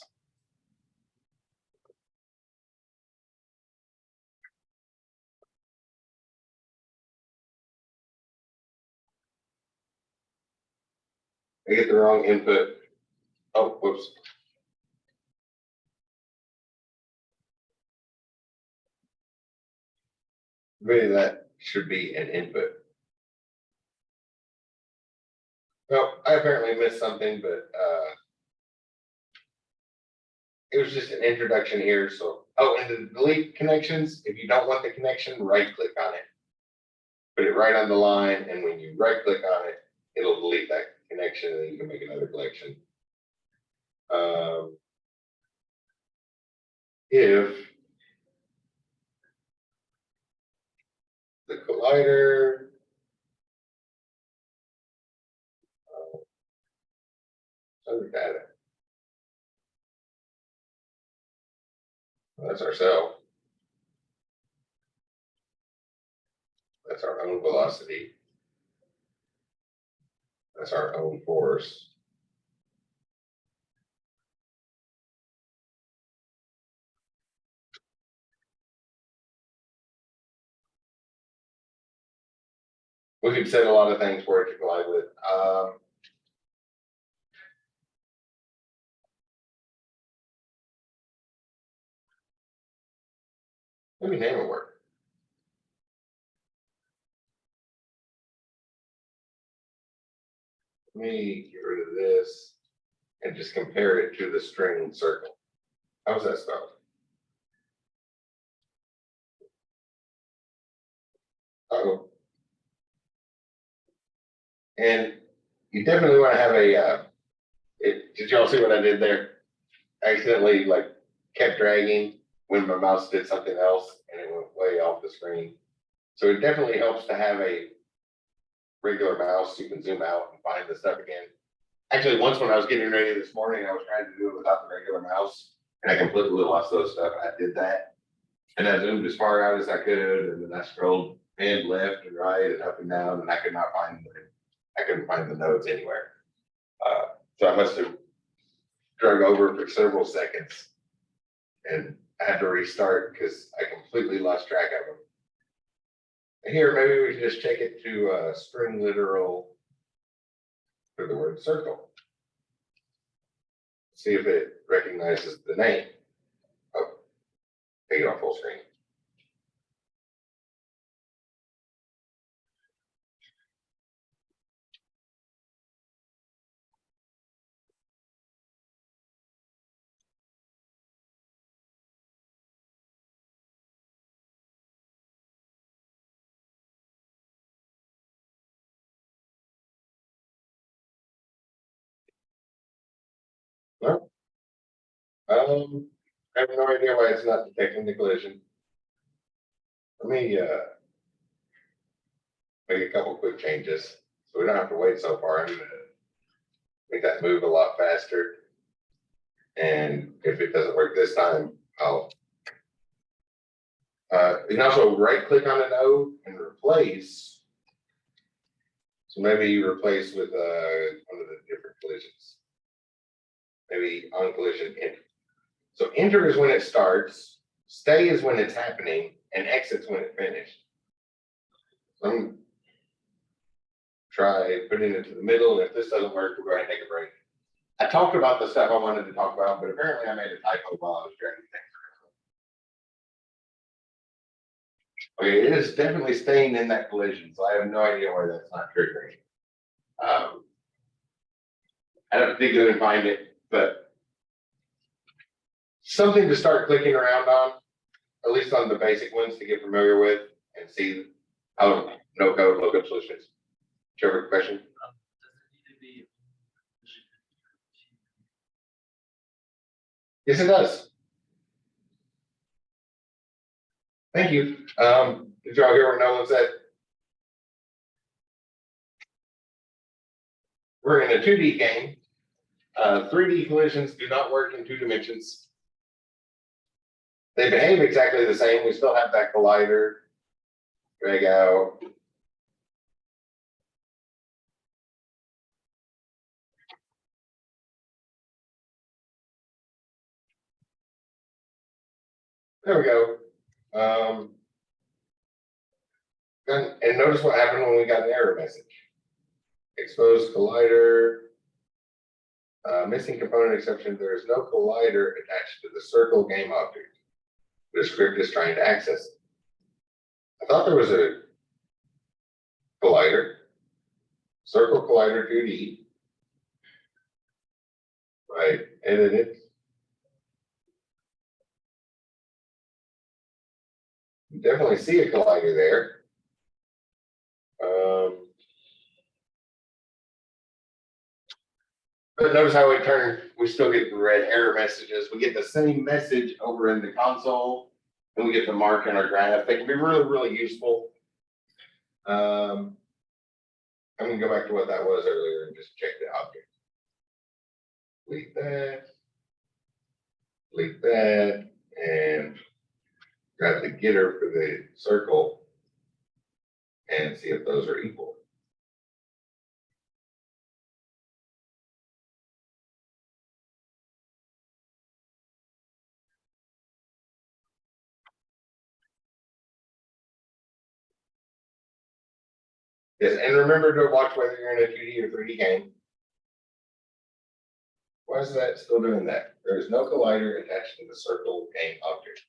I get the wrong input. Oh, whoops. Maybe that should be an input. Well, I apparently missed something, but it was just an introduction here. So, oh, and the delete connections, if you don't want the connection, right click on it. Put it right on the line, and when you right click on it, it'll delete that connection and then you can make another collection. If the collider under data. That's our cell. That's our own velocity. That's our own force. We could set a lot of things for it to collide with. Maybe name it work. Let me get rid of this and just compare it to the string circle. How's that spelled? Uh-oh. And you definitely want to have a, did y'all see what I did there? I accidentally like kept dragging when my mouse did something else and it went way off the screen. So it definitely helps to have a regular mouse. You can zoom out and find the stuff again. Actually, once when I was getting ready this morning, I was trying to do it without the regular mouse and I completely lost those stuff. I did that and I zoomed as far out as I could, and then I scrolled in left and right and up and down, and I couldn't find the nodes anywhere. So I must have drug over for several seconds and I had to restart because I completely lost track of them. Here, maybe we can just check it to string literal for the word circle. See if it recognizes the name. Oh, take it off full screen. No. I have no idea why it's not detecting the collision. Let me make a couple quick changes so we don't have to wait so far. I'm gonna make that move a lot faster. And if it doesn't work this time, I'll you can also right click on a node and replace. So maybe you replace with one of the different collisions. Maybe on collision enter. So enter is when it starts, stay is when it's happening, and exit's when it finished. So I'm gonna try putting it to the middle, and if this doesn't work, we'll go ahead and take a break. I talked about the stuff I wanted to talk about, but apparently I made a typo while I was dragging things around. Okay, it is definitely staying in that collision, so I have no idea why that's not triggering. I don't particularly find it, but something to start clicking around on, at least on the basic ones to get familiar with and see how no code lookup solutions. Do you have a question? Yes, it does. Thank you. Did y'all hear what Nolan said? We're in a 2D game. 3D collisions do not work in 2 dimensions. They behave exactly the same. We still have that collider, drag out. There we go. And notice what happened when we got an error message. Exposed collider. Missing component exception. There is no collider attached to the circle game object. The script is trying to access it. I thought there was a collider. Circle collider 2D. Right, edit it. You definitely see a collider there. But notice how we still get the red error messages. We get the same message over in the console, and we get the mark in our graph. They can be really, really useful. I'm gonna go back to what that was earlier and just check the object. Delete that, and grab the getter for the circle and see if those are equal. Yes, and remember to watch whether you're in a 2D or 3D game. Why is that still doing that? There is no collider attached to the circle game object.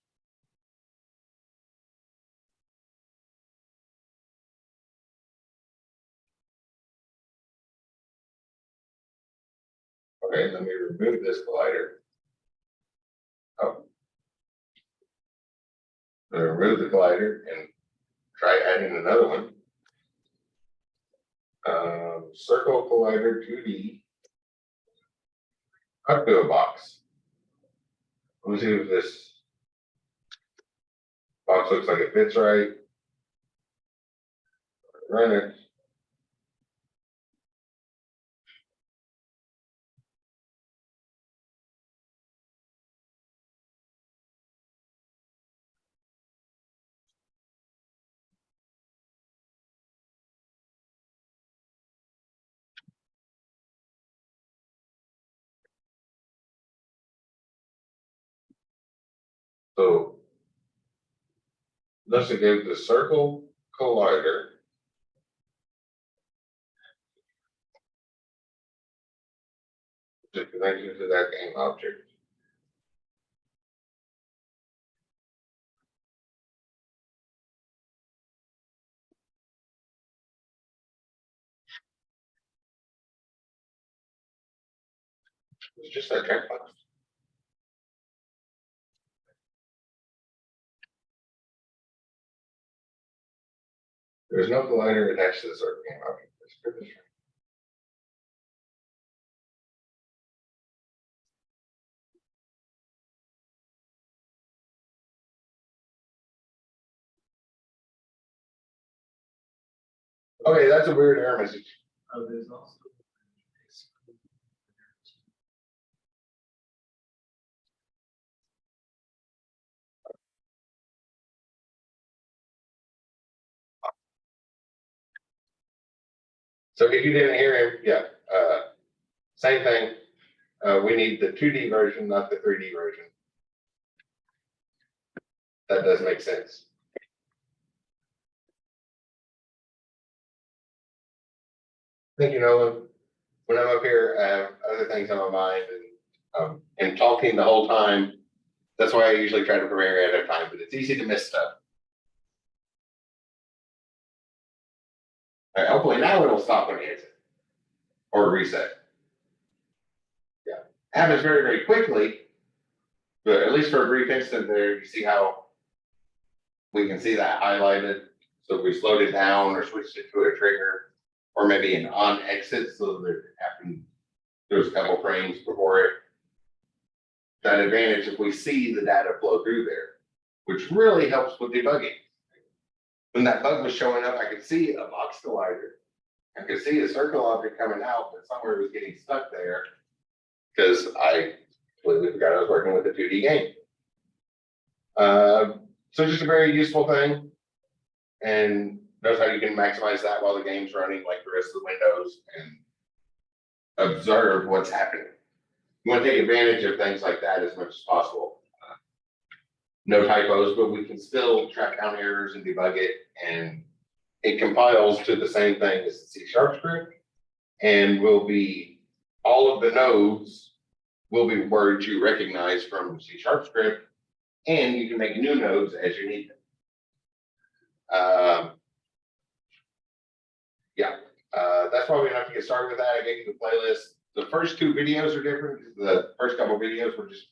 Okay, let me remove this collider. Oh. I'm gonna remove the collider and try adding another one. Circle collider 2D. Up to a box. Let me see if this box looks like it fits right. Run it. So let's give the circle collider to connect you to that game object. It's just that checkbox. There's no collider attached to the circle game object. Okay, that's a weird error message. Oh, there's also. So if you didn't hear him, yeah, same thing. We need the 2D version, not the 3D version. That does make sense. Thank you, Nolan. When I'm up here, I have other things on my mind and talking the whole time. That's why I usually try to prepare ahead of time, but it's easy to miss stuff. All right, hopefully now it'll stop when it hits it or reset. Yeah, happens very, very quickly, but at least for a brief instant there, you see how we can see that highlighted. So if we slowed it down or switched it to a trigger or maybe an on exit so that it happened, there's a couple frames before it. That advantage if we see the data flow through there, which really helps with debugging. When that bug was showing up, I could see a box collider. I could see a circle object coming out, but somewhere it was getting stuck there because I completely forgot I was working with a 2D game. So just a very useful thing. And notice how you can maximize that while the game's running, like the rest of the windows, and observe what's happening. You want to take advantage of things like that as much as possible. No typos, but we can still track down errors and debug it, and it compiles to the same thing as the C# script, and will be all of the nodes will be words you recognize from C# script, and you can make new nodes as you need them. That's why we have to get started with that. I gave you the playlist. The first two videos are different because the first couple videos were just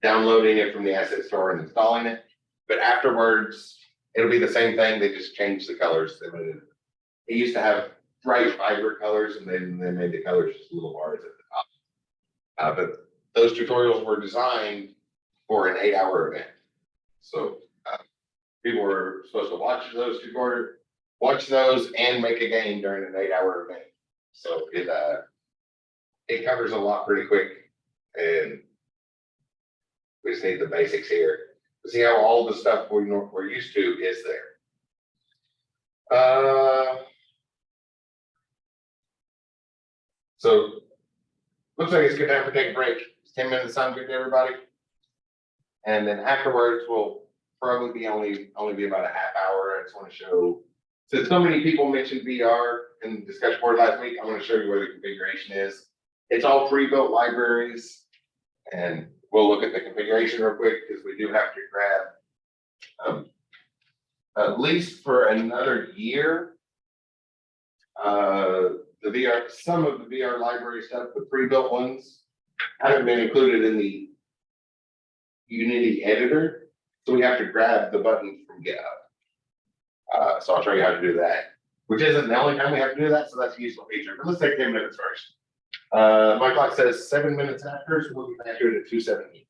downloading it from the asset store and installing it. But afterwards, it'll be the same thing. They just changed the colors. It used to have bright, vibrant colors, and then they made the colors just little bars at the top. But those tutorials were designed for an 8-hour event. So people were supposed to watch those tutorials, watch those, and make a game during an 8-hour event. So it covers a lot pretty quick, and we just need the basics here. See how all the stuff we're used to is there. So looks like it's a good time to take a break. It's 10 minutes sound good to everybody? And then afterwards, we'll probably be only be about a half hour. I just want to show, since so many people mentioned VR in the discussion board last week, I'm going to show you where the configuration is. It's all pre-built libraries, and we'll look at the configuration real quick because we do have to grab, at least for another year, some of the VR library stuff, the pre-built ones, haven't been included in the Unity editor, so we have to grab the buttons from GitHub. So I'll show you how to do that, which isn't the only time we have to do that, so that's a useful feature. But let's take 10 minutes first. My clock says 7 minutes after, so we'll be back here at 2:17.